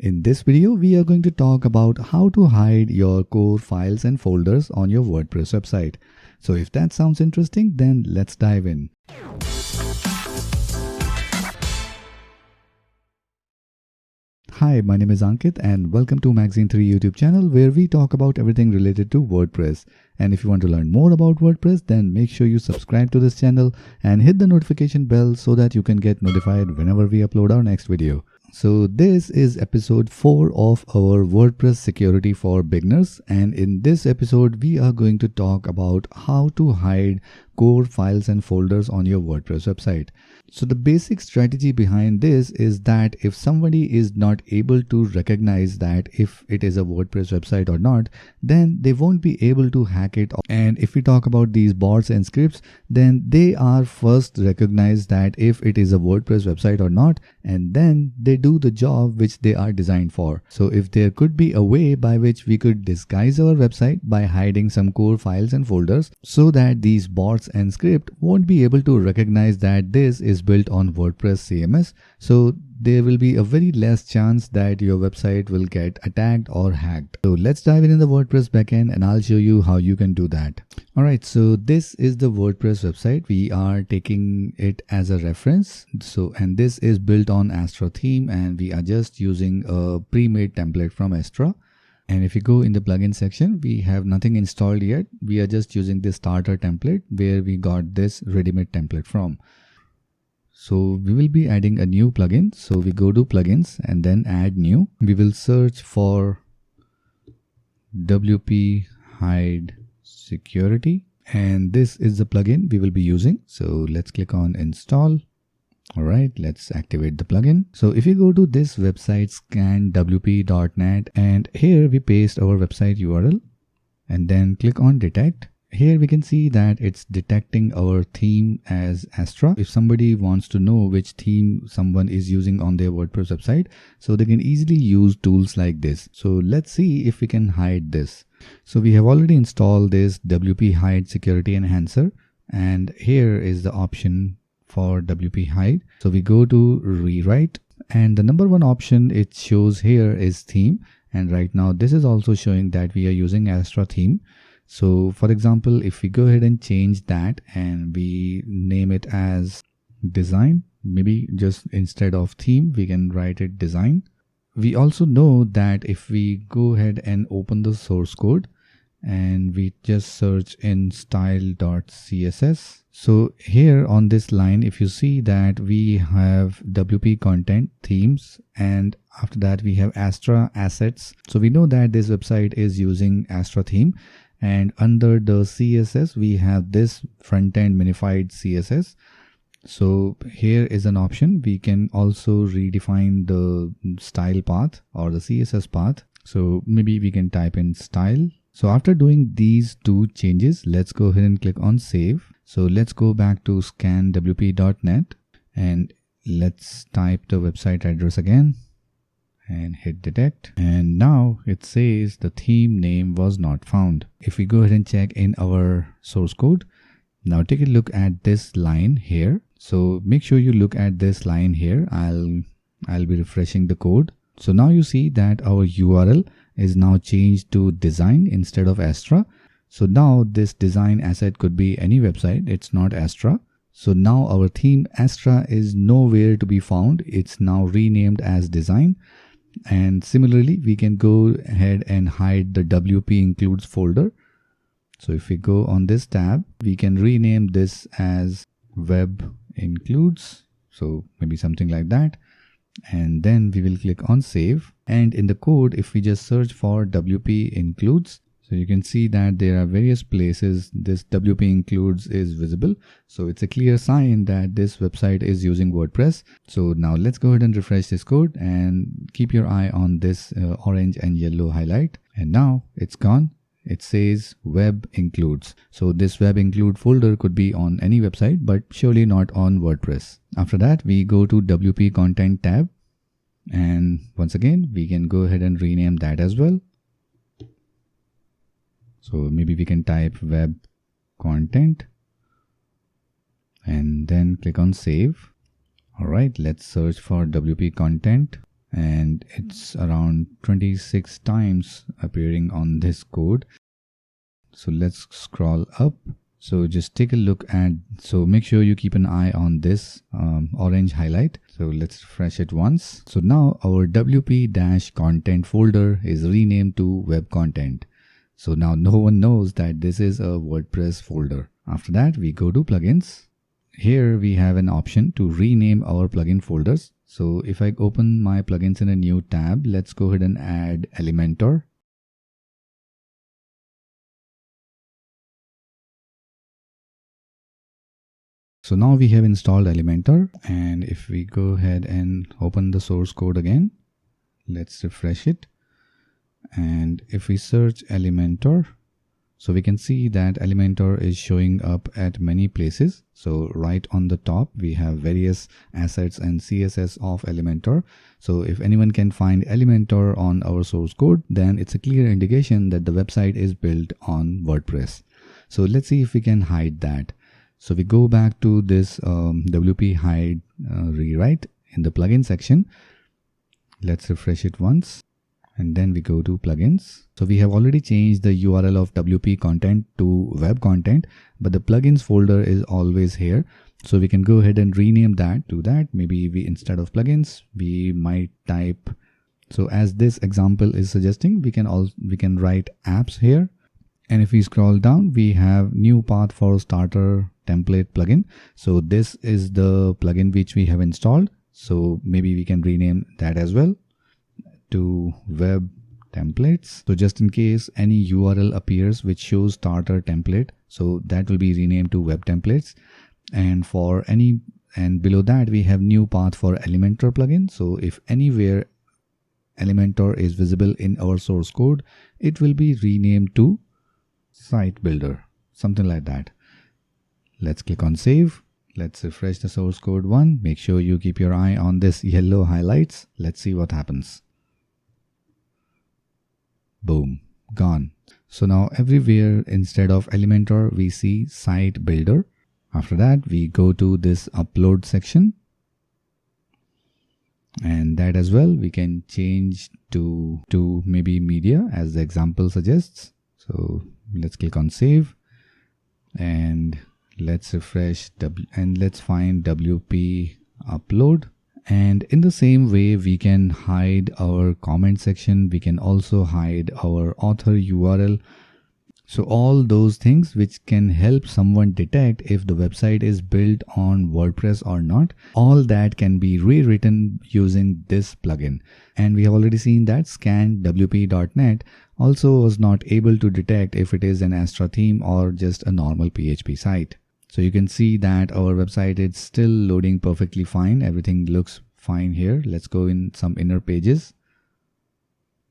In this video, we are going to talk about how to hide your core files and folders on your WordPress website. So if that sounds interesting, then let's dive in. Hi, my name is Ankit and welcome to Magazine 3 YouTube channel where we talk about everything related to WordPress. And if you want to learn more about WordPress, then make sure you subscribe to this channel and hit the notification bell so that you can get notified whenever we upload our next video. So this is episode 4 of our WordPress security for beginners, and in this episode we are going to talk about how to hide core files and folders on your WordPress website. So the basic strategy behind this is that if somebody is not able to recognize that if it is a WordPress website or not, then they won't be able to hack it. And if we talk about these bots and scripts, then they are first recognize that if it is a WordPress website or not, and then they do the job which they are designed for. So if there could be a way by which we could disguise our website by hiding some core files and folders so that these bots and script won't be able to recognize that this is built on WordPress CMS, so there will be a very less chance that your website will get attacked or hacked. So let's dive in the WordPress backend and I'll show you how you can do that. Alright, so this is the WordPress website. We are taking it as a reference. And this is built on Astra theme and we are just using a pre-made template from Astra. And if you go in the plugin section, we have nothing installed yet. We are just using the starter template where we got this ready-made template from. So we will be adding a new plugin. So we go to plugins and then add new. We will search for WP Hide Security. And this is the plugin we will be using. So let's click on install. All right, let's activate the plugin. So if you go to this website, scanwp.net, and here we paste our website URL and then click on detect. Here we can see that it's detecting our theme as Astra. If somebody wants to know which theme someone is using on their WordPress website, so they can easily use tools like this. So let's see if we can hide this. So we have already installed this WP Hide Security Enhancer, and here is the option for WP Hide. So we go to rewrite, and the number one option it shows here is theme. And right now this is also showing that we are using Astra theme. So for example, if we go ahead and change that and we name it as design, maybe just instead of theme, we can write it design. We also know that if we go ahead and open the source code and we just search in style.css. So here on this line, if you see that we have WP content themes, and after that we have Astra assets. So we know that this website is using Astra theme. And under the CSS, we have this front-end minified CSS. So here is an option. We can also redefine the style path or the CSS path. So maybe we can type in style. So after doing these two changes, let's go ahead and click on save. So let's go back to scanwp.net and let's type the website address again and hit detect, and now it says the theme name was not found. If we go ahead and check in our source code, now take a look at this line here. So make sure you look at this line here. I'll be refreshing the code. So now you see that our URL is now changed to design instead of Astra. So now this design asset could be any website, it's not Astra. So now our theme Astra is nowhere to be found. It's now renamed as design. And similarly, we can go ahead and hide the WP includes folder. So if we go on this tab, we can rename this as web includes. So maybe something like that. And then we will click on save. And in the code, if we just search for WP includes, so you can see that there are various places this WP includes is visible. So it's a clear sign that this website is using WordPress. So now let's go ahead and refresh this code and keep your eye on this orange and yellow highlight. And now it's gone. It says web includes. So this web include folder could be on any website, but surely not on WordPress. After that, we go to WP content tab. And once again, we can go ahead and rename that as well. So maybe we can type web content and then click on save. All right, let's search for WP content and it's around 26 times appearing on this code. So let's scroll up. So just take a look at, so make sure you keep an eye on this orange highlight. So let's refresh it once. So now our WP-content folder is renamed to web content. So now no one knows that this is a WordPress folder. After that, we go to plugins. Here we have an option to rename our plugin folders. So if I open my plugins in a new tab, let's go ahead and add Elementor. So now we have installed Elementor, and if we go ahead and open the source code again, let's refresh it. And if we search Elementor, so we can see that Elementor is showing up at many places. So right on the top, we have various assets and CSS of Elementor. So if anyone can find Elementor on our source code, then it's a clear indication that the website is built on WordPress. So let's see if we can hide that. So we go back to this WP hide rewrite in the plugin section. Let's refresh it once. And then we go to plugins. So we have already changed the URL of WP content to web content, but the plugins folder is always here. So we can go ahead and rename that to that. Maybe we, instead of plugins, we might type. So as this example is suggesting, we can write apps here. And if we scroll down, we have new path for starter template plugin. So this is the plugin which we have installed. So maybe we can rename that as well to web templates. So just in case any URL appears which shows starter template, so that will be renamed to web templates. And below that we have new path for Elementor plugin. So if anywhere Elementor is visible in our source code, it will be renamed to site builder, something like that. Let's click on save. Let's refresh the source code one. Make sure you keep your eye on this yellow highlights. Let's see what happens. Boom, gone. So now everywhere instead of Elementor, we see site builder. After that, we go to this upload section. And that as well, we can change to maybe media as the example suggests. So let's click on save and let's refresh and let's find WP upload. And in the same way, we can hide our comment section. We can also hide our author URL. So all those things which can help someone detect if the website is built on WordPress or not, all that can be rewritten using this plugin. And we have already seen that scanwp.net also was not able to detect if it is an Astra theme or just a normal PHP site. So you can see that our website is still loading perfectly fine. Everything looks fine here. Let's go in some inner pages.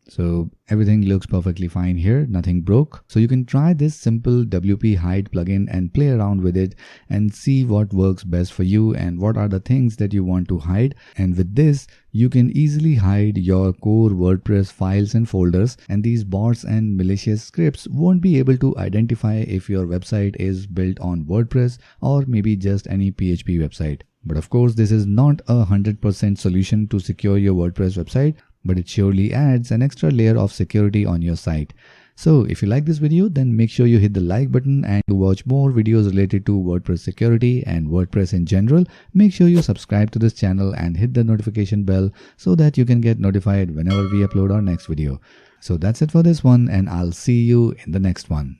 So everything looks perfectly fine here, nothing broke. So you can try this simple WP hide plugin and play around with it and see what works best for you and what are the things that you want to hide. And with this, you can easily hide your core WordPress files and folders, and these bots and malicious scripts won't be able to identify if your website is built on WordPress or maybe just any PHP website. But of course, this is not a 100% solution to secure your WordPress website, but it surely adds an extra layer of security on your site. So if you like this video, then make sure you hit the like button, and to watch more videos related to WordPress security and WordPress in general, make sure you subscribe to this channel and hit the notification bell so that you can get notified whenever we upload our next video. So that's it for this one, and I'll see you in the next one.